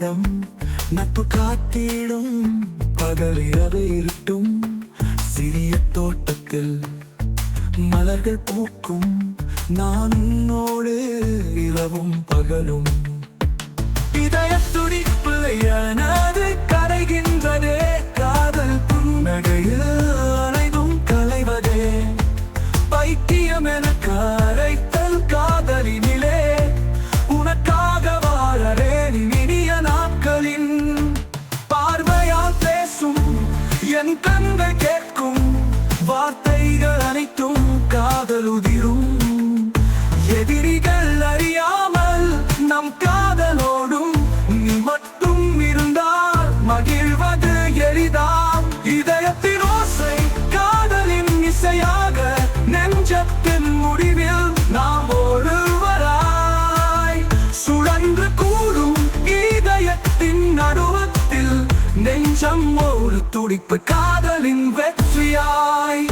ஓடம் நட்பு காத்திடும் பகல் இரவு இருட்டும் சிறிய தோட்டத்தில் மலர்கள் பூக்கும் நான் உன்னோடு இரவும் பகலும் இதய துடிப்பு எனது கரைகின்றதே காதல் புன்னகையில் அனைத்தும் கலைவதே பைத்தியம் என கரைத்தல் காதலினிலே உனக்காக வாழறேன் இனிய நாட்களின் பார்வையால் பேசும் என் கண்கள் கேட்கும் வார்த்தைகள் அனைத்தும் காதல் உதிரும் எதிரிகள் அறியாமல் நம் காதலோடும் நீ மட்டும் இருந்தால் மகிழ்வது எளிதாம் இதயத்தின் ஓசை காதலின் இசையாக நெஞ்சத்தின் முடிவில் நாம் ஒருவராய் சுழன்று கூடும் இதயத்தின் நடுவத்தில் நெஞ்சம் ஒரு துடிப்பு காதலின் வெற்றியாய்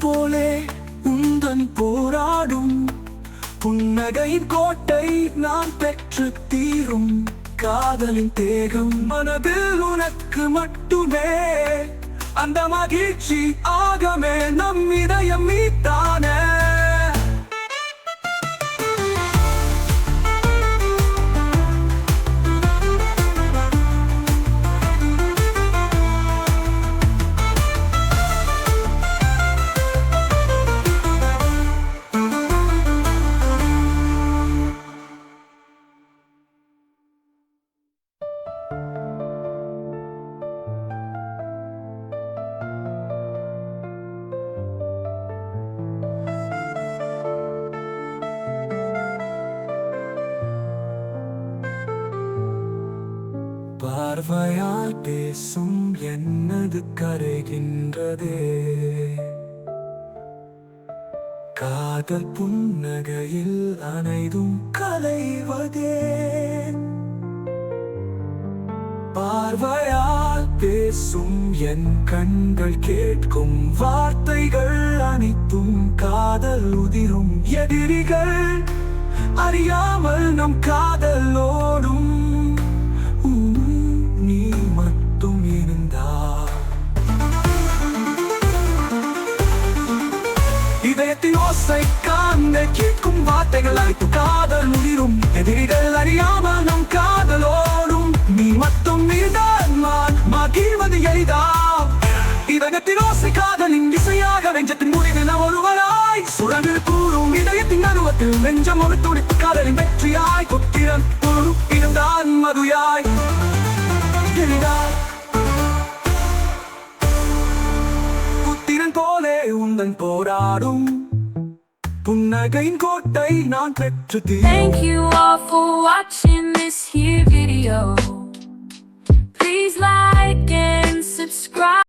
போலே உந்தன் போராடும் புன்னகையின் கோட்டை நான் பெற்று தீரும் காதலின் தேகம் மனதில் உனக்கு மட்டுமே அந்த மகிழ்ச்சி ஆகமே நம் இதயம் மீட்டானே பார்வையால் பேசும் என்னது கரைகின்றதே காதல் புன்னகையில் அனைத்தும் கலைவதே பார்வையால் பேசும் என் கண்கள் கேட்கும் வார்த்தைகள் அனைத்தும் காதல் உதிரும் எதிரிகள் அறியாமல் நம் காதலோடும் நீ மட்டும் இருந்தால் இதயத்தின் ஓசை காண்கள் கேட்கும் வார்த்தைகள் அழைத்து காதல் உதிரும் எதிரிகள் அறியாமல் நம் காதலோடும் நீ மட்டும் இருந்தால் நான் மகிழ்வது எளிதா இதயத்தின் ஓசை காதலின் திசையாக நெஞ்சத்தின் முடிவில் நாம் ஒருவராய் சுரங்கு கூறும் இதயத்தின் நடுவத்தில் நெஞ்சம் ஒரு துடிப்பு காதலின் வெற்றியாய் புத்திரன் குரு இருந்தான் மதுயாய் புத்திரன் போலே உந்தன் போராடும் புன்னகையின் கோட்டை நான் பெற்று Thank you all for watching this here video. Please like and subscribe.